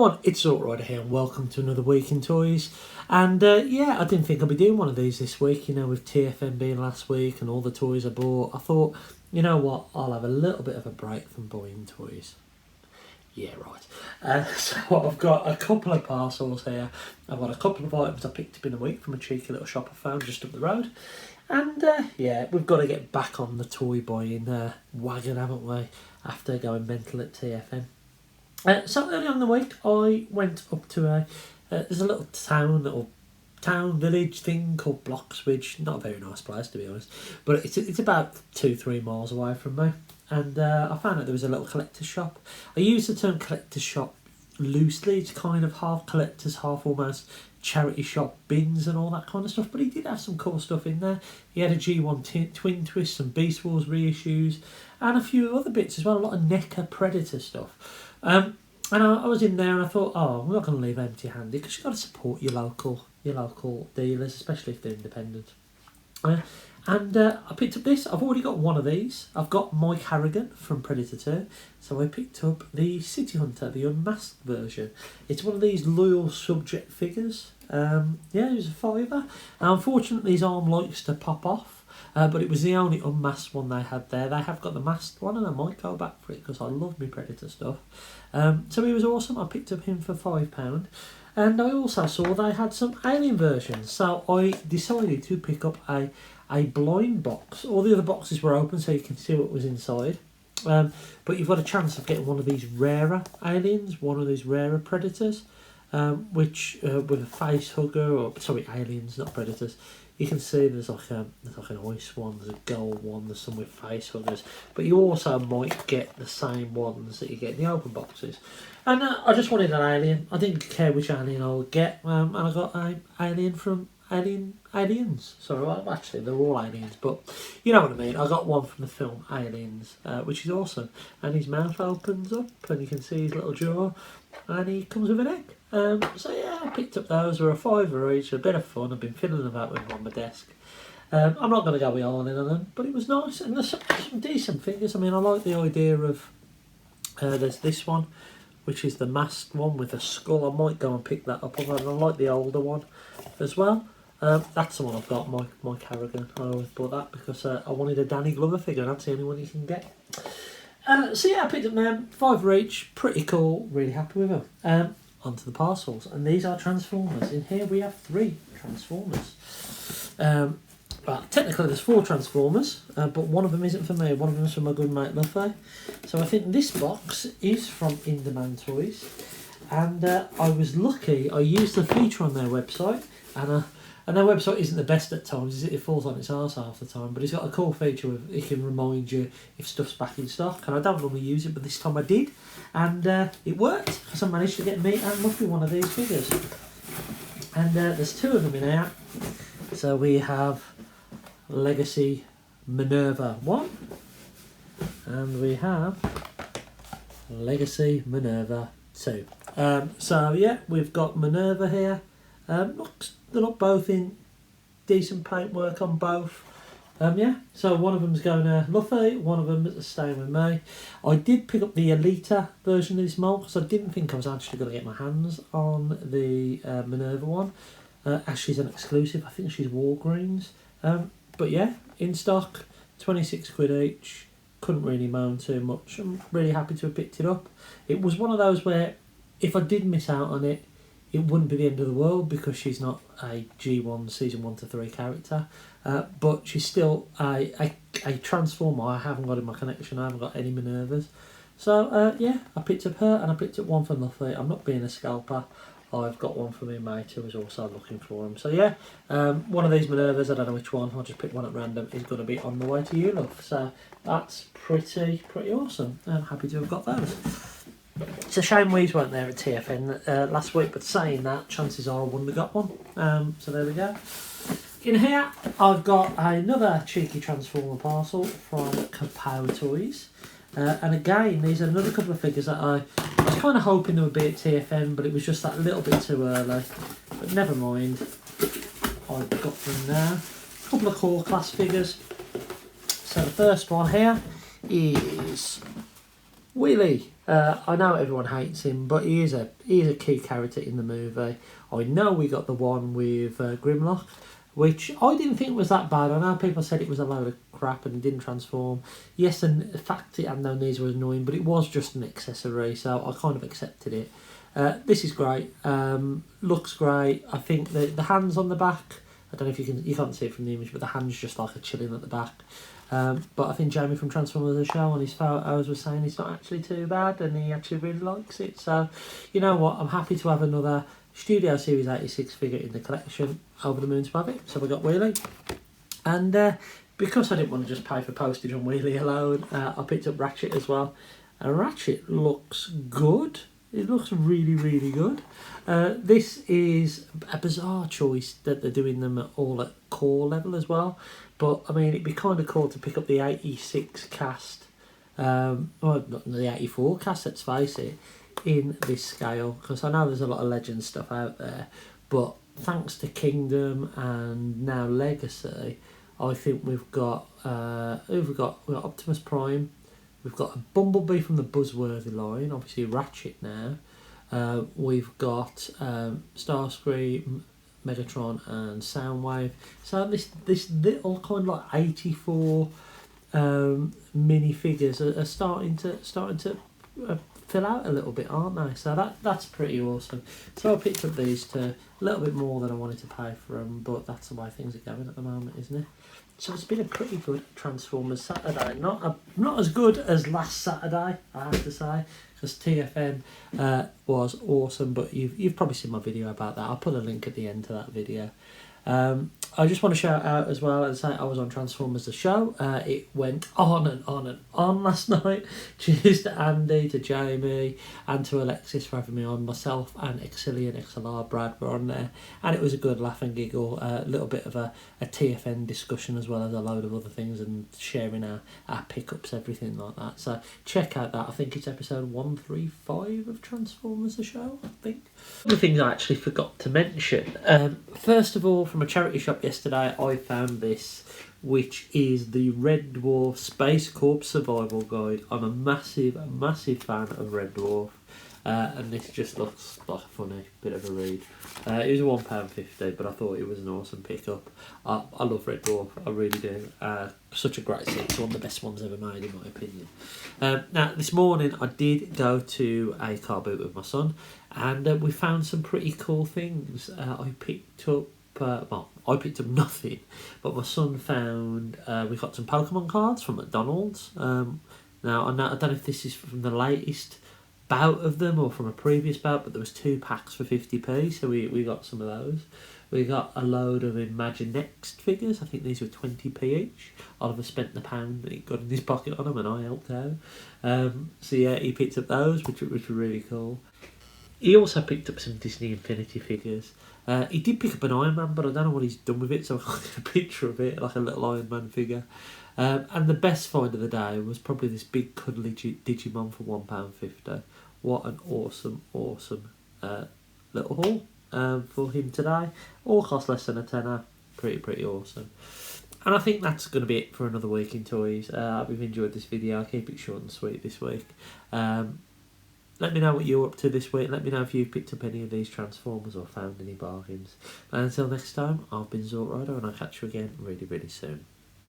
everyone, it's Rider here and welcome to another week in toys. And yeah, I didn't think I'd be doing one of these this week, you know, with TFM being last week and all the toys I bought. I thought, you know what, I'll have a little bit of a break from buying toys. Yeah, right. So I've got a couple of parcels here. I've got a couple of items I picked up in a week from a cheeky little shop I found just up the road. And yeah, we've got to get back on the toy buying wagon, haven't we, after going mental at TFM. So early on in the week, I went up to there's a little town village thing called Bloxwich. Not a very nice place, to be honest, but it's about 2-3 miles away from me. And I found out there was a little collector's shop. I use the term collector's shop loosely. It's kind of half collector's, half almost charity shop, bins and all that kind of stuff. But he did have some cool stuff in there. He had a G1 Twin Twist, some Beast Wars reissues, and a few other bits as well. A lot of NECA Predator stuff. And I was in there and I thought, oh, we're not going to leave empty-handed because you've got to support your local dealers, especially if they're independent. And I picked up this. I've already got one of these. I've got Mike Harrigan from Predator 2. So I picked up the City Hunter, the unmasked version. It's one of these loyal subject figures. Yeah, it was a £5. Unfortunately, his arm likes to pop off. But it was the only unmasked one they had there. They have got the masked one and I might go back for it because I love my Predator stuff. So he was awesome. I picked up him for £5. And I also saw they had some alien versions. So I decided to pick up a blind box. All the other boxes were open so you can see what was inside. But you've got a chance of getting one of these rarer aliens, one of these rarer predators, which with a face hugger, or sorry, aliens, not predators. You can see there's like an ice one, there's a gold one, there's some with face huggers, but you also might get the same ones that you get in the open boxes. And I just wanted an alien. I didn't care which alien I would get, and I got an alien from Aliens. Sorry, well, actually they're all aliens, but you know what I mean. I got one from the film Aliens, which is awesome. And his mouth opens up, and you can see his little jaw, and he comes with an egg. So yeah, I picked up those. They were a £5 each. A bit of fun. I've been fiddling about with them on my desk. I'm not going to go beyond on them, but it was nice, and there's some decent figures. I mean, I like the idea of there's this one, which is the masked one with a skull. I might go and pick that up. And I like the older one as well. That's the one I've got, Mike Harrigan. I always bought that because I wanted a Danny Glover figure, and that's the only one you can get. So yeah, I picked up them, £5 each, pretty cool, really happy with them. Onto the parcels, and these are Transformers. In here we have 3 Transformers. Well, technically there's 4 Transformers, but one of them isn't for me, one of them is for my good mate Luffy. So I think this box is from In-Demand Toys, and I was lucky. I used the feature on their website, and their website isn't the best at times, it falls on its arse half the time, but it's got a cool feature where it can remind you if stuff's back in stock, and I don't normally use it, but this time I did, and it worked, because I managed to get me and Luffy one of these figures. And there's 2 of them in here. So we have Legacy Minerva 1, and we have Legacy Minerva 2. So yeah, we've got Minerva here. They're not both in decent paintwork on both. Yeah, so one of them's going to Luffy, one of them is staying with me. I did pick up the Elita version of this mold because I didn't think I was actually going to get my hands on the Minerva one. As she's an exclusive, I think she's Walgreens. But yeah, in stock, £26 each. Couldn't really moan too much. I'm really happy to have picked it up. It was one of those where if I did miss out on it, it wouldn't be the end of the world because she's not a G1 season 1 to 3 character, but she's still a Transformer I haven't got in my collection. I haven't got any Minervas. So yeah, I picked up her and I picked up one for Luffy. I'm not being a scalper. I've got one for my mate who was also looking for them. So yeah, one of these Minervas, I don't know which one, I'll just pick one at random, is going to be on the way to you, love. So that's pretty awesome. I'm happy to have got those. It's a shame we weren't there at TFN last week, but saying that, chances are I wouldn't have got one. So there we go. In here, I've got another cheeky Transformer parcel from Kapow Toys. And again, these are another couple of figures that I was kind of hoping they would be at TFN, but it was just that little bit too early. But never mind, I've got them now. A couple of core class figures. So the first one here is Wheelie. I know everyone hates him, but he is a key character in the movie. I know we got the one with Grimlock, which I didn't think was that bad. I know people said it was a load of crap and it didn't transform. Yes, and the fact it had no knees was annoying, but it was just an accessory, so I kind of accepted it. This is great. Looks great. I think the hands on the back, I don't know if you can't see it from the image, but the hand's just like a chilling at the back. But I think Jamie from Transformers The Show on his photos was saying it's not actually too bad and he actually really likes it. So, you know what, I'm happy to have another Studio Series 86 figure in the collection. Over the moon to have it. So we got Wheelie. And because I didn't want to just pay for postage on Wheelie alone, I picked up Ratchet as well. And Ratchet looks good. It looks really, really good. This is a bizarre choice that they're doing them all at core level as well. But, I mean, it'd be kind of cool to pick up the 86 cast, well, not the 84 cast, let's face it, in this scale. Because I know there's a lot of Legends stuff out there. But thanks to Kingdom and now Legacy, I think we've got, we've got Optimus Prime. We've got a Bumblebee from the Buzzworthy line, obviously Ratchet now. We've got Starscream, Megatron and Soundwave. So this little kind of like 84 mini figures are starting to fill out a little bit, aren't they? So that's pretty awesome. So I picked up these two, a little bit more than I wanted to pay for them, but that's the way things are going at the moment, isn't it? So it's been a pretty good Transformers Saturday. Not as good as last Saturday, I have to say, because TFN was awesome. But you've probably seen my video about that. I'll put a link at the end to that video. I just want to shout out as well and say I was on Transformers The Show. It went on and on and on last night. Cheers to Andy, to Jamie and to Alexis for having me on. Myself and Exilian XLR Brad were on there, and it was a good laugh and giggle, a little bit of a TFN discussion as well as a load of other things and sharing our pickups, everything like that. So check out that. I think it's episode 135 of Transformers The Show, I think. The things I actually forgot to mention. First of all, from a charity shop yesterday, I found this, which is the Red Dwarf Space Corps Survival Guide. I'm a massive fan of Red Dwarf, and this just looks like a funny bit of a read. It was £1.50, but I thought it was an awesome pickup. I love Red Dwarf, I really do. Such a great set, it's one of the best ones ever made in my opinion. Now, this morning I did go to a car boot with my son, and we found some pretty cool things. I picked up nothing, but my son found, we got some Pokemon cards from McDonald's. Now, I don't know if this is from the latest bout of them or from a previous bout, but there was 2 packs for 50p, so we got some of those. We got a load of Imagine Next figures. I think these were 20p each. Oliver spent the £1 that he got in his pocket on them, and I helped out. So yeah, he picked up those, which were really cool. He also picked up some Disney Infinity figures. He did pick up an Iron Man, but I don't know what he's done with it, so I can't get a picture of it, like a little Iron Man figure. And the best find of the day was probably this big cuddly Digimon for £1.50. What an awesome little haul for him today. All cost less than a tenner. Pretty awesome. And I think that's going to be it for another week in toys. I hope you've enjoyed this video. I'll keep it short and sweet this week. Let me know what you're up to this week. Let me know if you've picked up any of these Transformers or found any bargains. And until next time, I've been Zortrider, and I'll catch you again really soon.